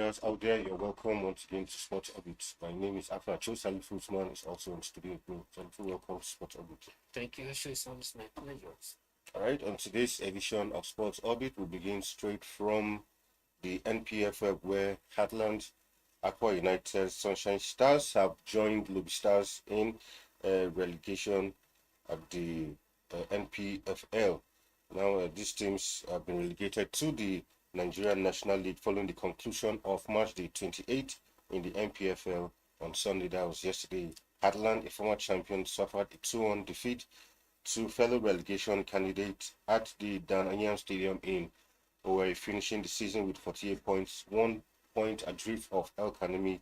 viewers out there, you're welcome once again to Sports Orbit. My name is Akwa Utd. Salif Usman is also in studio with me. Salif, welcome to Sports Orbit. Thank you, Ashley. It's my pleasure. All right, on today's edition of Sports Orbit, we begin straight from the NPFL where Heartland, Akwa United, Sunshine Stars have joined Lobi Stars in relegation at the NPFL. Now, these teams have been relegated to the Nigerian National League following the conclusion of March the 28th in the NPFL on Sunday. That was yesterday. Heartland, a former champion, suffered a 2-1 defeat to fellow relegation candidates at the Dan Stadium in Owerri, finishing the season with 48 points, 1 point adrift of El Kanemi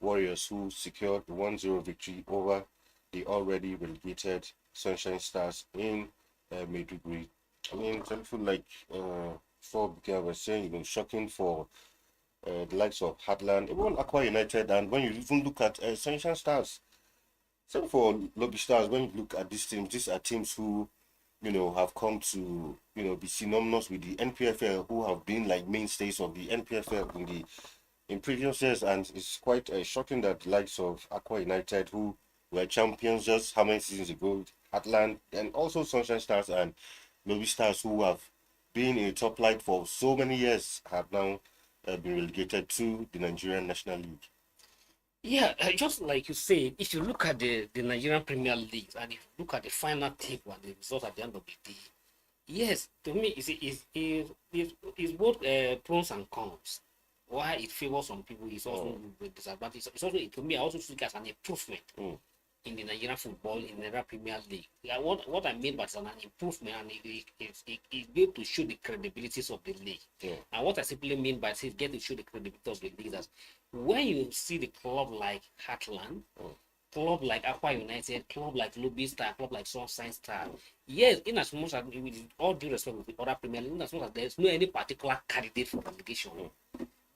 Warriors, who secured a 1-0 victory over the already relegated Sunshine Stars in Maiduguri. I mean, it's helpful, like before I was saying, it's been shocking for the likes of Heartland, even Akwa United, and when you even look at Sunshine Stars, so for Lobi Stars, when you look at these teams, these are teams who, have come to, be synonymous with the NPFL, who have been like mainstays of the NPFL in previous years, and it's quite shocking that the likes of Akwa United, who were champions just how many seasons ago, Heartland, and also Sunshine Stars and Lobi Stars, who have been in the top light for so many years, have now been relegated to the Nigerian National League. Yeah, just like you said, if you look at the Nigerian Premier League and if you look at the final table and the result at the end of the day, yes, to me, it's both pros and cons. Why it favors some people is also with disadvantage. It's also, to me, I also see it as an improvement in the Nigerian football, in the Nigerian Premier League. Yeah, what I mean by it's an improvement, and it's going to show the credibility of the league. Yeah. And what I simply mean by it get to show the credibility of the league, that when you see the club like Heartland, club like Akwa United, club like Lobi Star, club like Sunshine Star, yes, in as much as, with all due respect with the other Premier League, in as much as there's no any particular candidate for relegation.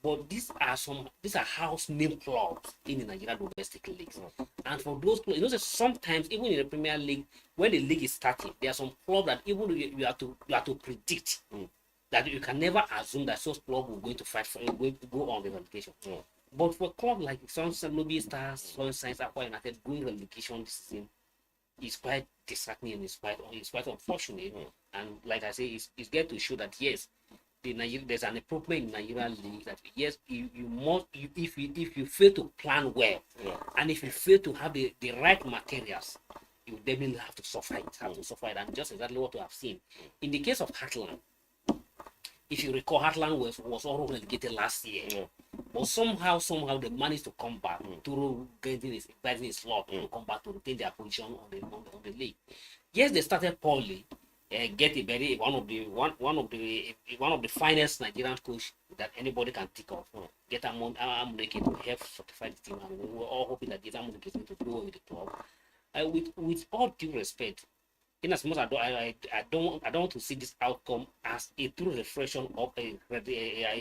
But these are house name clubs in the Nigerian domestic leagues. And for those clubs, that sometimes even in the Premier League, when the league is starting, there are some clubs that even you have to predict that you can never assume that those clubs will going to fight for going to go on the relegation. But for a club like Sunshine, Lobi Stars, Sunshine, Akwa United going relegation this season is quite disheartening and it's quite unfortunate. And like I say, it's get to show that yes, there's an improvement in Nigerian league, that yes, if you fail to plan well, and if you fail to have the right materials, you definitely have to suffer it. And just exactly what we have seen in the case of Heartland. If you recall, Heartland was already relegated last year, but somehow they managed to come back through getting his luck to come back to retain their position on the league. Yes, they started poorly. Get a one of the finest Nigerian coach that anybody can think of. Get Amuneke to help fortify the team, and we were all hoping that get Amuneke is going to go with the club. With all due respect, in as much as I don't want to see this outcome as a true reflection of a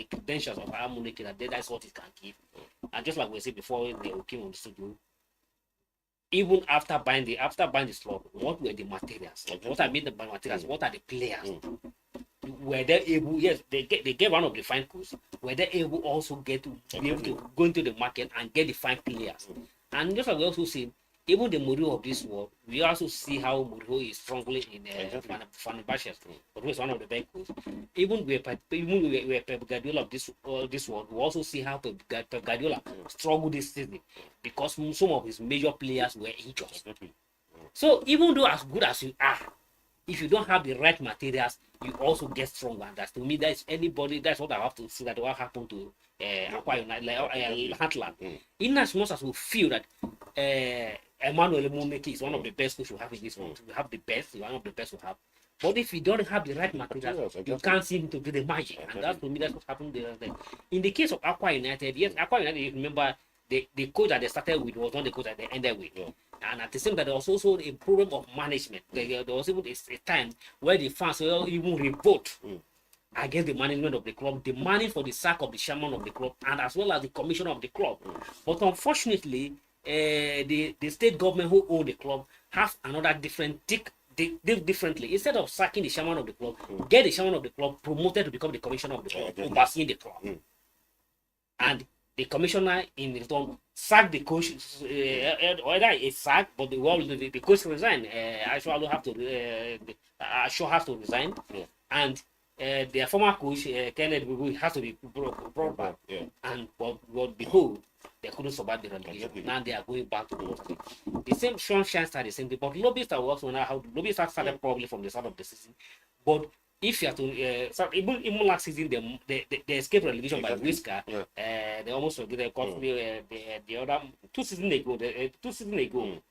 credentials of Amuneke, that's what it can give. And just like we said before, they came on the studio, even after buying the slot, what were the materials? What I mean by materials, what are the players? Were they able? Yes, they get one of the fine coaches. Were they able also be able to go into the market and get the fine players? And just like we also see, even the Mourinho of this world, we also see how Mourinho is strongly in Fenerbahce, but he's one of the best coaches. Even we Pep Guardiola of this world, we also see how Pep Guardiola struggled this season because some of his major players were injured. So even though as good as you are, if you don't have the right materials, you also get stronger. And that's, to me, that's what I have to see that what happened to Akwa United, like Heartland. In as much as we feel that Emmanuel Emuneke is one of the best coaches we have in this world, we have the best, one of the best we have. But if you don't have the right materials, you can't seem to do the magic. And that's, to me, that's what happened there. In the case of Akwa United, yes, Akwa United, you remember, the coach that they started with was not the coach that they ended with. And at the same time, there was also a problem of management. There was even a time where the fans will even revolt against the management of the club, demanding for the sack of the chairman of the club and as well as the commissioner of the club. But unfortunately, the state government who own the club has another differently. Instead of sacking the chairman of the club, get the chairman of the club promoted to become the commissioner of the club, overseeing the club. and the commissioner in return sacked the coach, whether it's sacked, but the coach resigned. Actually have to Shaw has to resign, and their former coach Kenneth has to be brought back. And but behold, they couldn't survive the relegation. Now they are going back to the same sunshine started the same thing. But Lobi Star was when how Lobi Star started probably from the start of the season. But if you have to even last season they escaped relegation by Whisker. They almost they got the other 2 seasons ago. 2 seasons ago.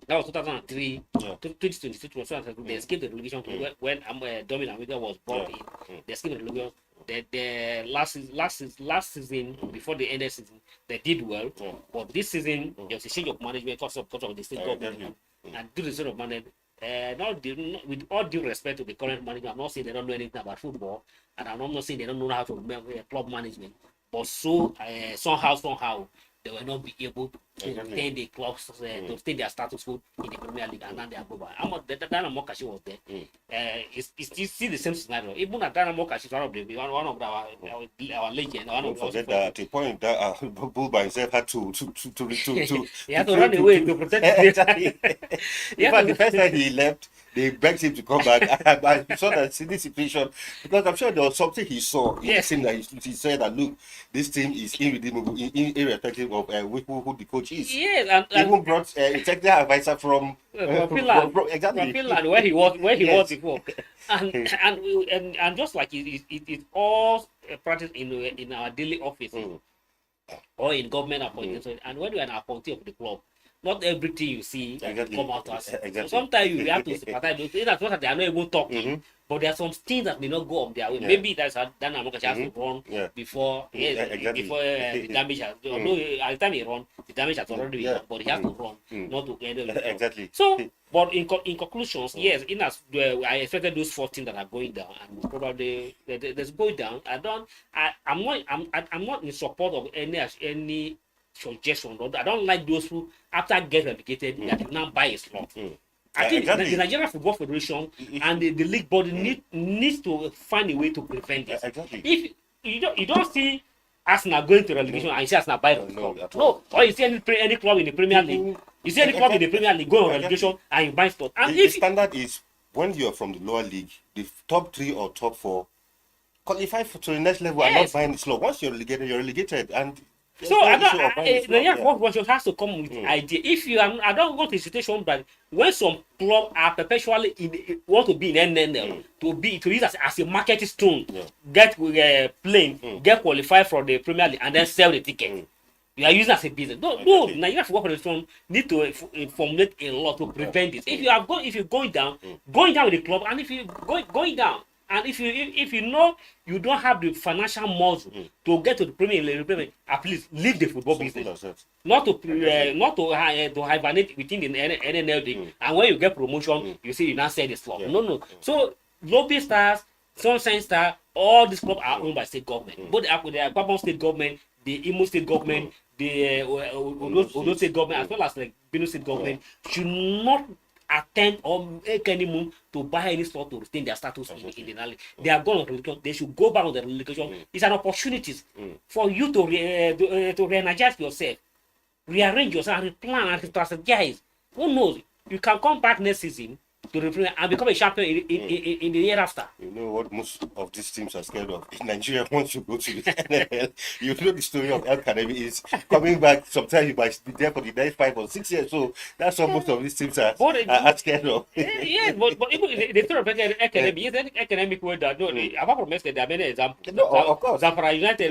That was 2003, 2022. They escaped the relegation when Dominic Amiga was brought in. They escaped the relegation. The last season before the end of the season, they did well. But this season, there was a change of management because of the state government. And due to the change of management, with all due respect to the current management, I'm not saying they don't know anything about football, and I'm not saying they don't know how to club management. But somehow, they will not be able to retain the clubs to retain their status quo in the Premier League, and now they are global. Dana Mokashi was there. It's still the same scenario. Even at Dana Mokashi is one of our legends. Don't forget that at a point that Bull by himself had to he had to run away to protect his In fact, the first time he left, they begged him to come back. I saw that in this situation because I'm sure there was something he saw in the team that he said that look, this team is irredeemable, irrespective of who the coach is. Yes, and even brought a technical advisor from Finland, exactly from Finland, where he was before, and just like it all practiced in our daily office or in government appointments. And when you're an appointee of the club, not everything you see come out as. So sometimes you have to sympathize. That's what they are not even talking. But there are some things that may not go up their way. Maybe that's how Dan Amokachi has to run before before the damage has. Although at the time he run, the damage has already been done, but he has to run, not to end up. Exactly. So, but in conclusions, yes, in as I expected those 14 that are going down, and probably there's going down. I'm not in support of any suggestion. I don't like those who after get relegated that you now buy a slot. I think the Nigerian Football Federation and the league body needs to find a way to prevent this. If you don't see Arsenal going to relegation and you see Arsenal buy the club, no, or you see any club in the Premier League, you see any club in the Premier League going on relegation and you buy slot. And the standard is when you are from the lower league, the top 3 or top 4 qualify to the next level and not buying the slot. Once you're relegated, and so the Nigerian Football Federation has to come with idea. If you are, I don't want a situation that when some clubs are perpetually want to be in NNL to use as a marketing stone, get playing, get qualified for the Premier League, and then sell the ticket. You are using as a business. No, Nigerian Football Federation need to formulate a law to prevent this. If you're going down with the club, and if you going down. And if you know you don't have the financial muscle to get to the Premier League, at least leave the football business. Not to hibernate within the NNL. And when you get promotion, you see you now sell the slot. No. So Lobi Stars, Sunshine Star, all these clubs are owned by state government. Both the Akwa state government, the Imo state government, the Odo state government, as well as the Benue state government, should not attempt or make any move to buy any slot to retain their status in the league. They are gone on relegation. They should go back on the relegation. It's an opportunity for you to re-energize yourself, rearrange yourself, and plan and strategize. Who knows? You can come back next season to represent and become a champion in the year after. You know what most of these teams are scared of? In Nigeria, once you go to the NFL, you know the story of El Kanemi is coming back. Sometimes you might be there for the next 5 or 6 years. So that's what most of these teams are scared of. Yes, but even the story of El Kanemi, yes, any academic word that apart from Messi, there are many examples. No, of course. Zamfara United,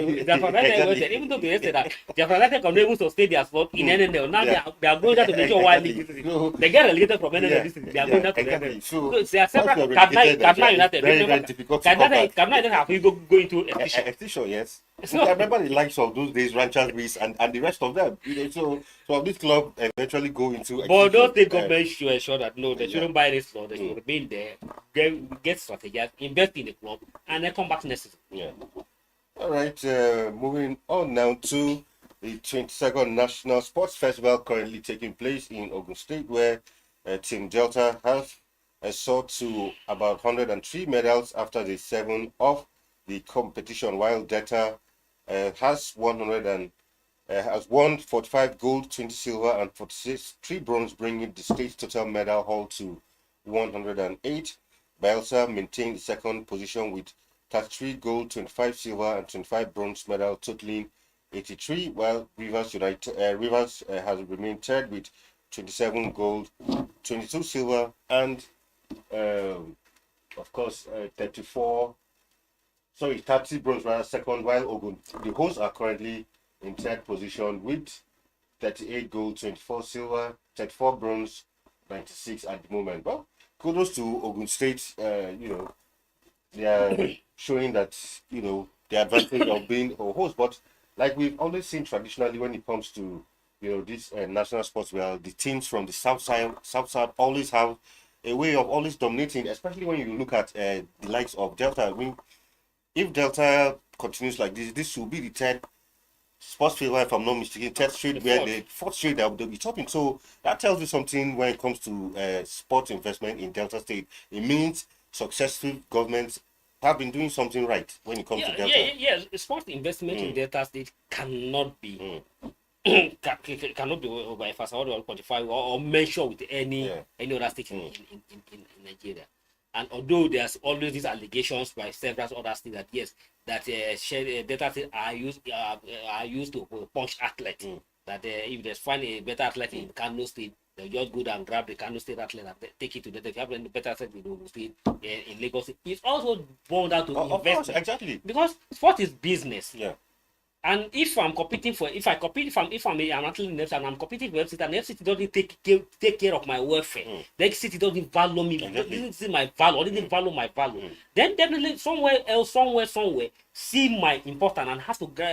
even though they said that Zamfara United can able to stay their spot in NNL. Now they are going down to the National Wide League. They get relegated from NNL this season. They are going down to so there are several Kaduna United. Very difficult to come back. Kaduna United have to go into extinction, yes. So, I remember the likes of those days, Ranchers Beast and the rest of them. So this club eventually go into extinction. But don't think government should ensure that no, they shouldn't buy this law. They should remain there, get strategy, invest in the club, and then come back next season. Yeah. All right. Moving on now to the 22nd National Sports Festival currently taking place in Ogun State, where Team Delta has sought to about 103 medals after the 7 of the competition, while Delta has won 45 gold, 20 silver, and 3 bronze, bringing the state's total medal haul to 108. Bayelsa maintained the second position with 33 gold, 25 silver, and 25 bronze medal, totaling 83, while Rivers has remained third with 27 gold, 22 silver, and of course 30 bronze medal second, while Ogun, the hosts, are currently in third position with 38 gold, 24 silver, 34 bronze, 96 at the moment. Well, kudos to Ogun State. They are showing that the advantage of being a host. But like we've always seen traditionally, when it comes to this national sports, where the teams from the south side always have a way of always dominating, especially when you look at the likes of Delta. I mean, if Delta continues like this will be the third sports festival, if I'm not mistaken, third straight, where the fourth straight they'll be topping. So that tells you something when it comes to sports investment in Delta State. It means successful governments have been doing something right when it comes to Delta. Yeah. Sports investment in Delta State cannot be cannot be by fast or quantified or measured with any other state in Nigeria. And although there's always these allegations by several other states that yes, that data sets are used to punch athletes. That if they find a better athlete in Kano State, they'll just go down and grab the Kano State athlete and take it to the. If you have any better athlete in Ogun State, in Lagos State, it's also bound out to investment. Of course, exactly. Because sport is business. Yeah. And if I'm competing if I'm an athlete in FC and I'm competing for FCT and FCT doesn't take care of my welfare, the FCT doesn't value me, doesn't see my value, or doesn't value my value, then definitely somewhere else, somewhere, see my importance and have to go.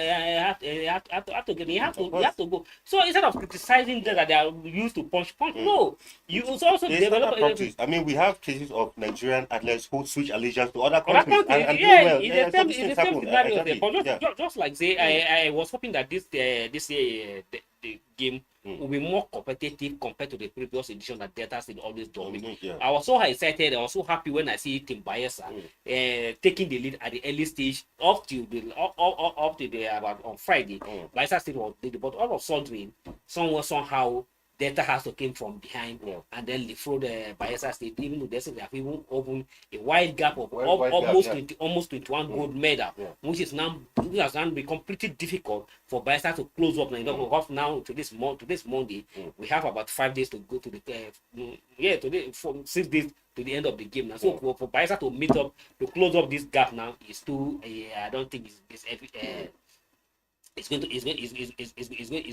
So instead of criticizing them that they are used to punch, no, you also develop. I mean, we have cases of Nigerian athletes who switch allegiance to other countries and do well. It's the same scenario there. But just like say, I was hoping that this year the game will be more competitive compared to the previous edition that Delta State always dominate. I was so excited. I was so happy when I see Team Bayelsa taking the lead at the early stage up to the about on Friday. Bayelsa State was leading, but all of a sudden, somehow Delta has to came from behind and then leapfrog the Bayelsa State, even though they have even opened a wide gap of almost 21 gold medal, which has now been completely difficult for Bayelsa to close up. Now to this Monday, we have about 5 days to go to the today from 6 days to the end of the game now. So for Bayelsa to meet up to close up this gap now is too. I don't think it's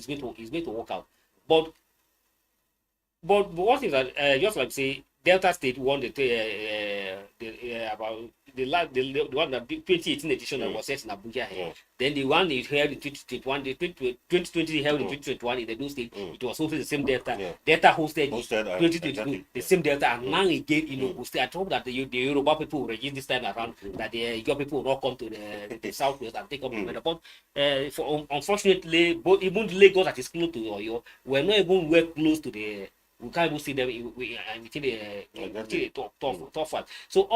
going to work out, but what is that? Just like say Delta State won the one that 2018 edition that was set in Abuja here. Then the one they held in 2021, the 2020 held in 2021 in the Edo State. It was also the same Delta. Delta hosted 2022, the same Delta, and now again in Ogun State. I hope that the Yoruba people will register this time around, that the Igbo people will not come to the southwest and take up the medal. But unfortunately, even Lagos that is close to Oyo, we're not even well close to the. We can't even see them within the top 5. So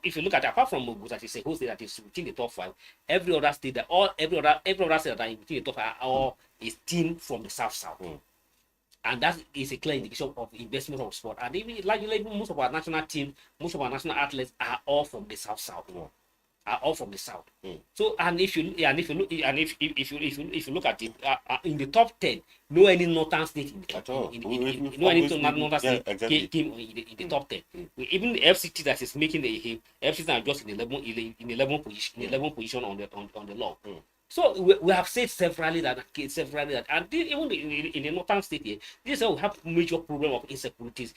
if you look at apart from Ogun that is a whole state that is within the top 5, every other state that every other state that are within the top 5 are all is team from the south. And that is a clear indication of investment of sport. And even most of our national teams, most of our national athletes are all from the south. Are all from the south. So if you look at it in the top 10, no any northern state in the top 10. No any northern state came in the top 10. Even the FCT that is making the FCT are just in 11 position on the log. So we have said severally that, and even in the northern state here, this will have major problem of insecurities.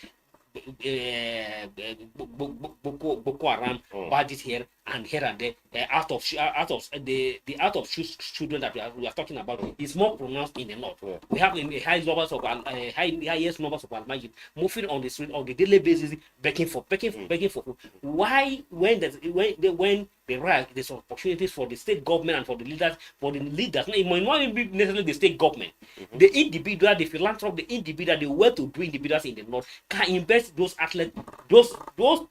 Boko Haram bandits here and there, out of children that we are talking about is more pronounced in the north. We have in the highest numbers of Al-Majid moving on the street on the daily basis, begging for food. Why when there's opportunities for the state government and for the leaders, it might not even be necessarily the state government, the individual, the philanthropist, the individual, the well-to-do individuals in the north can invest those athletes, those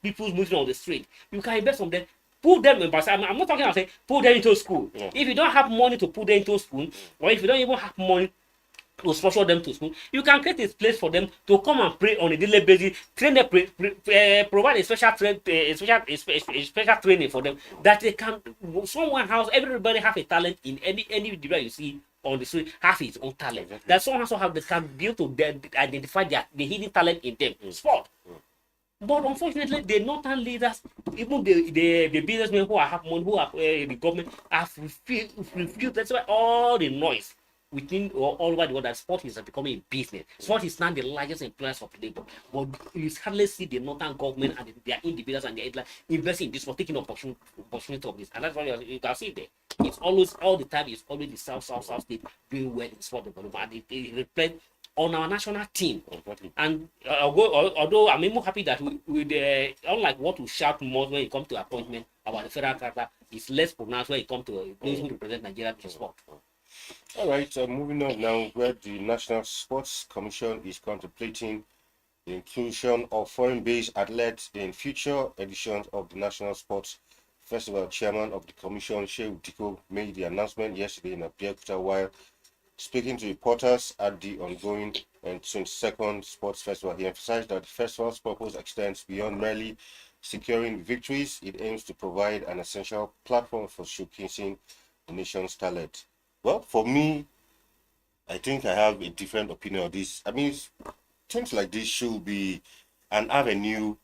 people moving on the street. You can invest on them Put them in, but I'm not talking about saying put them into school. Yeah. If you don't have money to put them into school, or if you don't even have money to sponsor them to school, you can create a place for them to come and pray on a daily basis, train them, provide a special special training for them that they can. Someone house, everybody have a talent in any degree you see on the street have his own talent. Exactly. That someone also have the can be able to identify the hidden talent in them. Sport. But unfortunately, the northern leaders, even the businessmen who have money, who have the government, have refused. That's why all the noise within or all over the world that sport is becoming a business. Sport is now the largest employers of labor. But you hardly see the northern government and their individuals and their investing in this for taking opportunity of this. And that's why you can see there. It's always all the time. It's always the south state doing well in sport development, and it reflects on our national team. Exactly. And although I'm even happy that unlike what we shout more when it comes to appointment about the federal character, it's less pronounced when it comes to those who represent Nigeria in sport. All right, moving on now, where the National Sports Commission is contemplating the inclusion of foreign-based athletes in future editions of the National Sports Festival. Chairman of the commission, Shehu Diko, made the announcement yesterday in Abeokuta while speaking to reporters at the ongoing and 22nd Sports Festival. He emphasized that the festival's purpose extends beyond merely securing victories. It aims to provide an essential platform for showcasing the nation's talent. Well, for me, I think I have a different opinion of this. I mean, things like this should be an avenue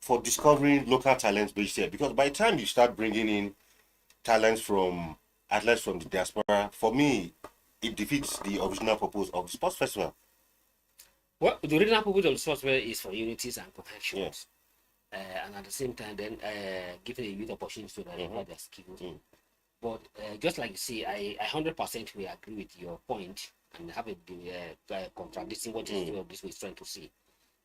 for discovering local talents based here, because by the time you start bringing in talents from athletes from the diaspora, for me, it defeats the original purpose of the sports festival. Well, the original purpose of the sports festival is for unities and connections. Yes. And at the same time, then giving the youth opportunities to develop their skills. But just like you see, I 100% will agree with your point and have a contradicting what this was trying to say.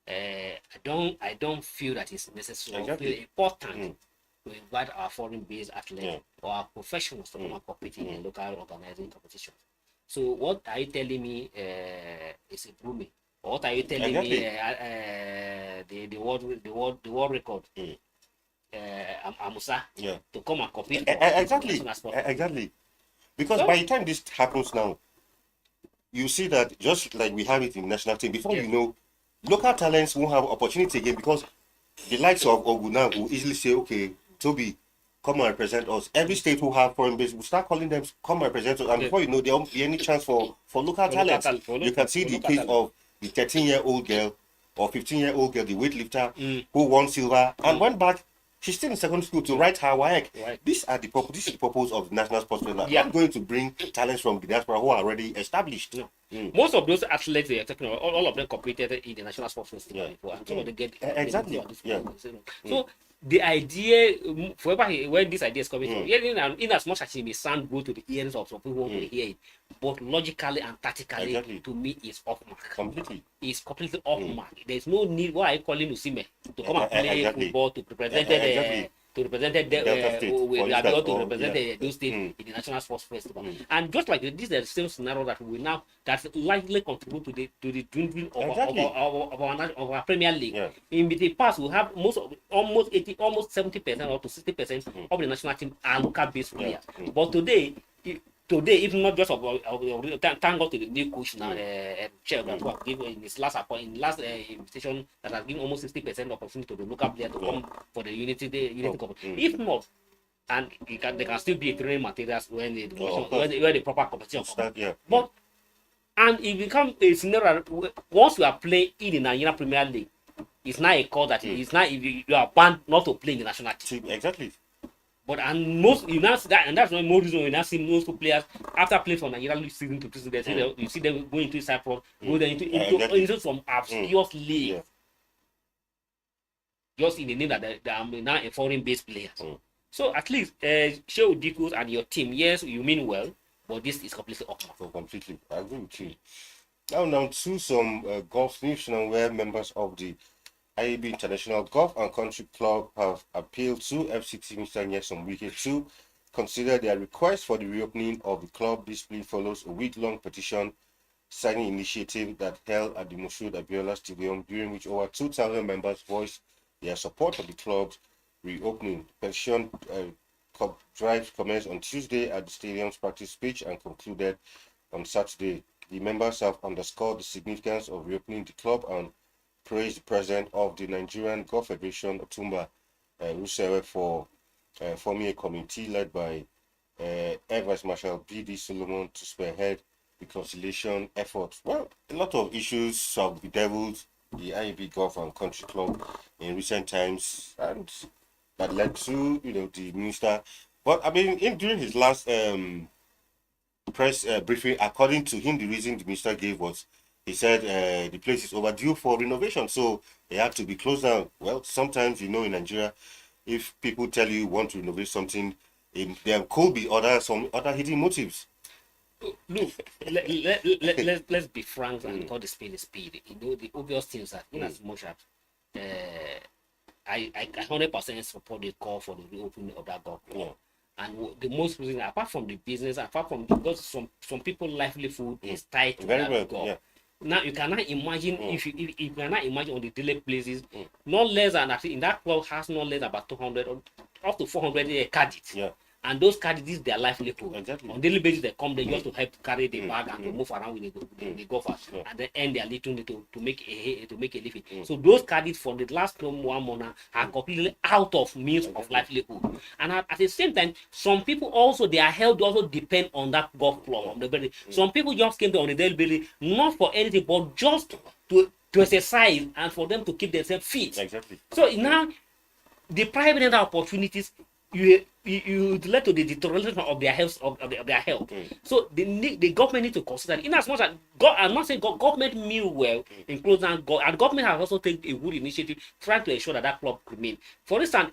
I don't feel that it's necessary. Exactly. I feel important to invite our foreign-based athletes or our professionals to come and compete in local organizing competitions. So what are you telling me is improving? Or what are you telling me the world record? Amusa to come and compete. Exactly. Because by the time this happens now, you see that just like we have it in national team, before you know, local talents won't have opportunity again, because the likes of Oguna will easily say, okay, Toby, come and represent us. Every state who have foreign base will start calling them, come and represent us. And before you know, there won't be any chance for local talents. You can see the case of the 13-year-old girl or 15-year-old girl, the weightlifter, who won silver and went back. She's still in secondary school to write her WAEC. Right. This is the purpose of the National Sports Festival. I'm going to bring talents from the diaspora who are already established. Most of those athletes they are talking about, all of them competed in the National Sports Festival before, and some of them get exactly. So the idea, forever when this idea is coming from, in as much as it may sound good to the ears of some people who hear it, but logically and tactically, to me, it's off mark. Completely. It's completely off mark. There's no need. Why are you calling Usime to come and play football to represent to represent those states in the National Sports Festival? And just like this is the same scenario that we now that's likely contribute to the dwindling of our Premier League. In the past, we have almost 70% or to 60% of the national team are local based players. But today, if not just thank God to the new coach now, Chair that was given in his last invitation that has given almost 60% opportunity to the local player to come for the Unity competition. If not, and they can still be training materials when the proper competition comes. But and it becomes a scenario once you are playing in the Nigerian Premier League, it's not a call that it's not if you are banned not to play in the national team. Exactly. But and most you now see that, and that's one more reason we now see most players after playing from Nigerian league season to season, you see them going into Cyprus, go into some obscure league. Just in the name that I'm now a foreign-based player. So at least Shehu Diko and your team, yes, you mean well, but this is completely off. So completely, I agree with you. Now to some golf news, where members of the IAB International Golf and Country Club have appealed to FCT Mr. Nyesom Wike to consider their request for the reopening of the club. This plea follows a week-long petition signing initiative that held at the Moshood Abiola Stadium, during which over 2,000 members voiced their support of the club reopening. Petition drive commenced on Tuesday at the stadium's practice pitch and concluded on Saturday. The members have underscored the significance of reopening the club and praised the president of the Nigerian Golf Federation, Otumba Rusewe, for forming a committee led by Air Vice Marshal B.D. Solomon to spearhead the conciliation efforts. Well, a lot of issues have bedeviled the IEB Golf and Country Club in recent times, and that led to the minister. But I mean, during his last press briefing, according to him, the reason the minister gave was he said the place is overdue for renovation, so it had to be closed down. Well, sometimes in Nigeria, if people tell you want to renovate something, there could be some other hidden motives. Look, let's be frank and call the spade a spade. The obvious things that, in as much as I 100% support the call for the reopening of that golf club. And the most reason, apart from the business, apart from because some people's livelihood is tied to that golf. Yeah. Now you cannot imagine if you cannot imagine on the daily places, not less than, I think in that club has not less than about 200 or up to 400 caddies. Yeah. And those caddies, their livelihood. Exactly. On daily basis, they come there just to help carry the bag and to move around with the golfers, and then earn their little to make a living. So those caddies for the last 1 month are completely out of means of livelihood. And at the same time, some people also, their health also depend on that golf club. On the belly. Some people just came there on the daily basis not for anything but just to exercise and for them to keep themselves fit. Exactly. So now the private opportunities you led to the deterioration of their health their health. So the government need to consider it. In as much as I'm not saying government mean well in closing down, and government has also taken a good initiative trying to ensure that club remain. For instance,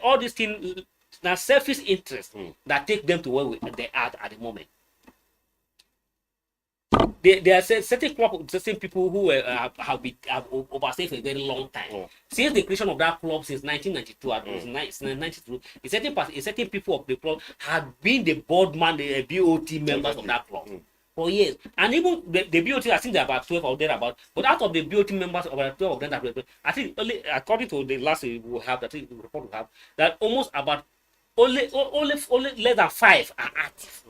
all these things now selfish interest that take them to where they are at the moment. There are certain club, certain people who have overstayed for a very long time. Since the creation of that club since 1992, a certain people of the club have been the board man, the BOT members of that club for years. And even the BOT, I think there are about 12 or thereabout. But out of the BOT members, about 12 of them, I think only according to the last we have, that the report we have, that almost about only less than 5 are active.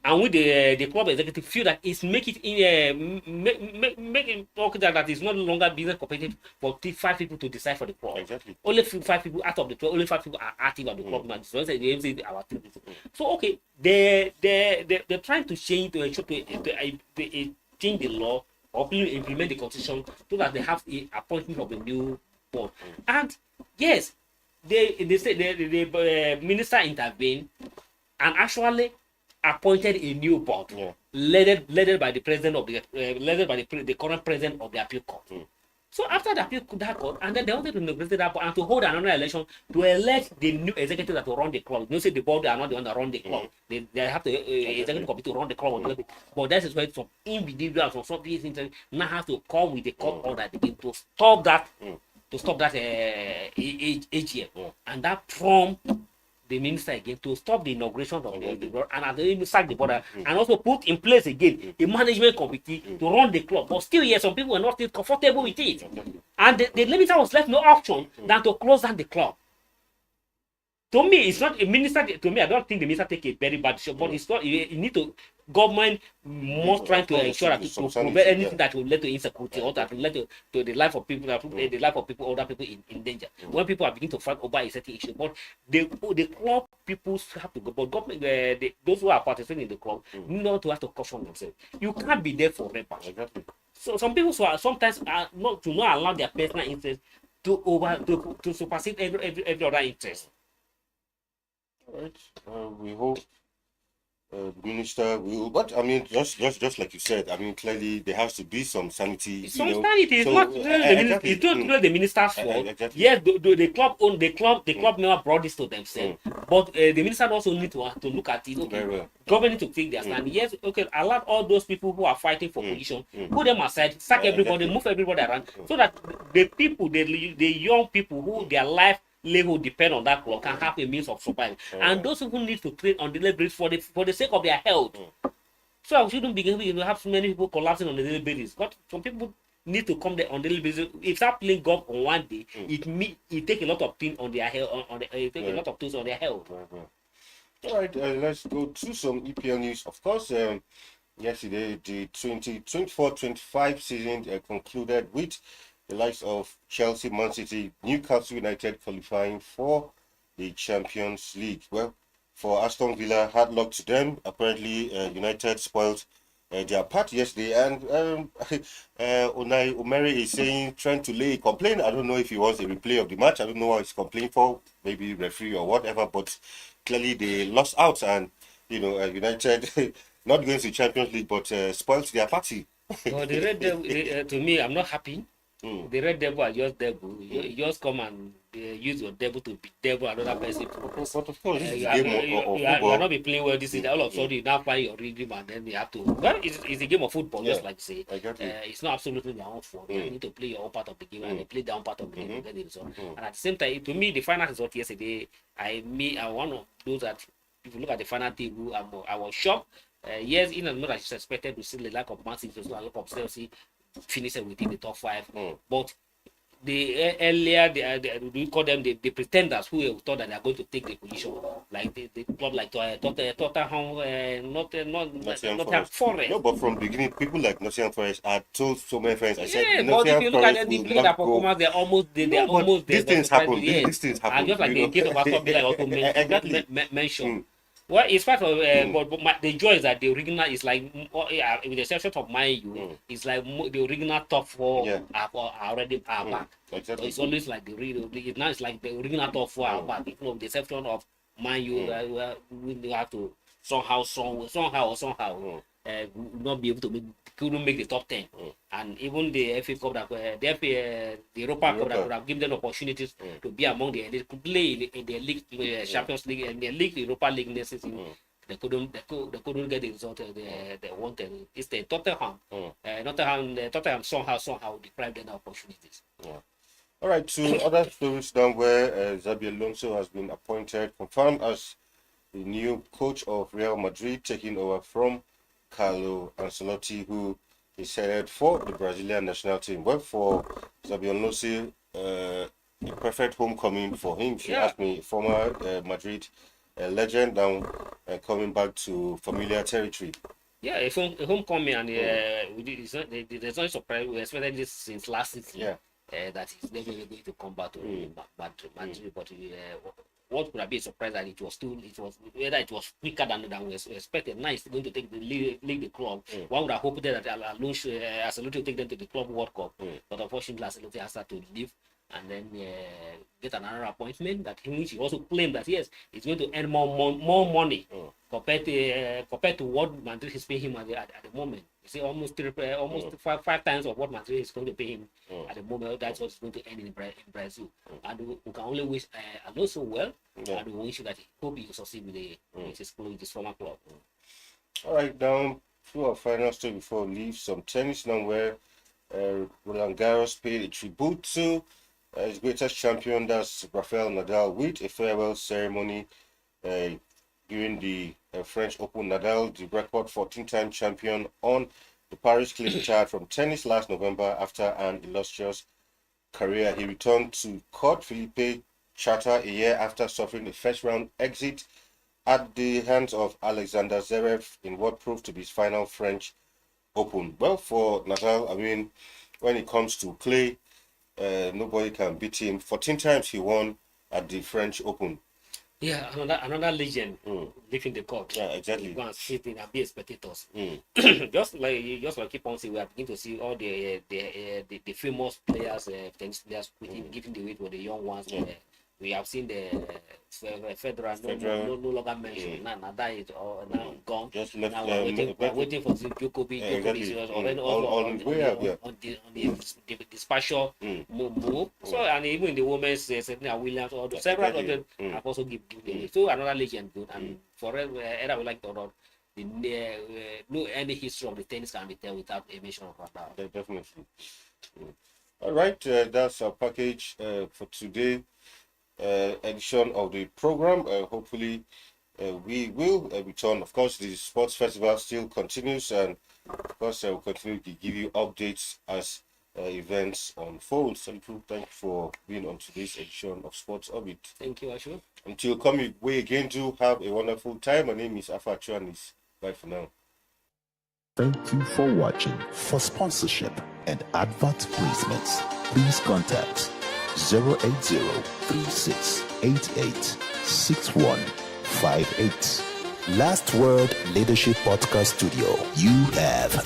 And with the club executive feel that it's make it okay that it's no longer business competitive for 5 people to decide for the club. Exactly. Only 5 people out of the 12, only 5 people are active at the club. So so okay, they're trying to change to change the law or implement the constitution so that they have the appointment of a new board. And yes, they say the minister intervened and actually appointed a new board, led by the president of the the current president of the appeal court. So after the appeal court, and then they wanted to negotiate that board and to hold another election to elect the new executive that will run the club. You say the board are not the one that run the club. They have the executive committee to run the club. But that is why some individuals from some people now have to come with the court order to stop that AGM, and that prompted the minister again to stop the inauguration of the board and even sack the board and also put in place again a management committee to run the club. But still, yes, some people were not still comfortable with it, and the minister was left no option than to close down the club. To me, it's not a minister. To me, I don't think the minister take a very bad shot, but it's not. You need to government must trying to ensure that to prevent anything that will lead to insecurity or that will lead to the life of people, the life of people, other people in danger. When people are beginning to fight over a certain issue, but the club people have to go. But government, those who are participating in the club, need to have to caution themselves. You can't be there forever. Exactly. So some people sometimes are not allow their personal interest to supersede every other interest. All right. We hope the minister will, but I mean, just like you said, I mean, clearly there has to be some sanity. Sanity is not really the minister's fault. Exactly. Yes, the club member brought this to themselves, but the minister also need to look at it. Okay, well. Government to take their stand. Yes, okay, allow all those people who are fighting for position, put them aside, sack everybody, move everybody around, so that the people, the young people who their life level depend on that club can have a means of survival, and those who need to train on the level for the sake of their health. So I shouldn't begin to have so many people collapsing on the daily basis. But some people need to come there on daily basis. If start playing golf on one day, it take a lot of things on their health. It take a lot of things on their health. All right, let's go to some EPL news. Of course, yesterday the 2024-25 season concluded with the likes of Chelsea, Man City, Newcastle United qualifying for the Champions League. Well, for Aston Villa, hard luck to them. Apparently, United spoiled their part yesterday, and Unai Emery is trying to lay a complaint. I don't know if he wants a replay of the match. I don't know what he's complaining for, maybe referee or whatever, but clearly they lost out, and United not going to Champions League, but spoiled their party. But the Red Devil, to me, I'm not happy. The Red Devil are just devil. You just come and use your devil to be devil another person. But of course, this is You a game of are football. not be playing well. This is all of a sudden you now find your rhythm and then you have to. Well, it's a game of football, just like say. Exactly. It's not absolutely their own fault. You need to play your own part of the game and they play their own part of the game to get the result. And at the same time, to me, the final result yesterday, I one of those that if you look at the final table, I was shocked. Yes, in as much as expected to see the lack of Man City, the lack of Chelsea finish within the top 5, but the earlier we call them the pretenders who thought that they are going to take the position, like the club like Tottenham, Nottingham Forest. No, but from the beginning, people like Nottingham Forest, I told so many friends, I said, Yeah, but if you look at them, will look at their not go. performance, they're almost there. These things happen. Yeah. These things happen. And just like the case of Aston Villa, also Exactly. mentioned. Well, it's part of, but the joy is that the original is like, with the exception of Man U, it's like the original top 4 are already back. Exactly. So it's always like now it's like the original top 4 are back. You know, with the exception of Man U, we have to somehow not be able to couldn't make the top 10, and even the FA Cup the Europa Cup that would have given them opportunities to be among the elite, to play in the league, Champions League and the league Europa League next season. They couldn't get the result they wanted. It's the Tottenham. Tottenham somehow deprived them of opportunities. All right, to other stories down where Xabi Alonso has been appointed, confirmed as the new coach of Real Madrid, taking over from Carlo Ancelotti, who is headed for the Brazilian national team. Well, for Xabi Alonso, a perfect homecoming for him. If you ask me, former Madrid legend, now coming back to familiar territory. Yeah, a homecoming, and there's no surprise. We expected this since last season. That he's definitely going to come back to Madrid, but what could have been a surprise that it was quicker than we expected. Now he's going to take the lead the club. One would have hoped that Ancelotti will take them to the Club World Cup, but unfortunately Ancelotti has had to leave and then get another appointment that in which he also claimed that yes, he's going to earn more money compared to what Madrid is paying him at the moment. You see, almost five times of what Madrid is going to pay him at the moment. That's what he's going to earn in Brazil. And we can only wish Alonso well, and we wish that he hope he will succeed with his former club. All right, down to our final story before we leave some tennis now, where Roland Garros paid a tribute to his greatest champion, that's Rafael Nadal, with a farewell ceremony during the French Open. Nadal, the record 14-time champion, on the Paris clay retired from tennis last November after an illustrious career. He returned to court Philippe Chatter a year after suffering a first-round exit at the hands of Alexander Zverev in what proved to be his final French Open. Well, for Nadal, I mean, when it comes to clay, nobody can beat him. 14 times he won at the French Open. Yeah, another legend leaving the court. Yeah, exactly. You go and sit in and be a spectators. just like keep on saying, we are beginning to see all the famous players, tennis players, giving the way to the young ones. We have seen the Federer no longer mentioned. Now that is now gone. Just left, now we're waiting for Djokovic. On the dispatcher move. So, and even in the women's, Serena Williams, or several of them have also given the so another legend good. And forever, I would like to know no any history of the tennis can be there without a mention of Nadal. Definitely. All right, that's our package for today. Edition of the program. Hopefully we will return. Of course, the sports festival still continues, and of course we'll continue to give you updates as events unfold. Thank you for being on today's edition of Sports Orbit. Thank you, Ashu. Until coming way again, do have a wonderful time. My name is Akwa Utd. Bye for now. Thank you for watching. For sponsorship and advert placements, please contact 080-3688-6158. Last Word Leadership Podcast Studio. You have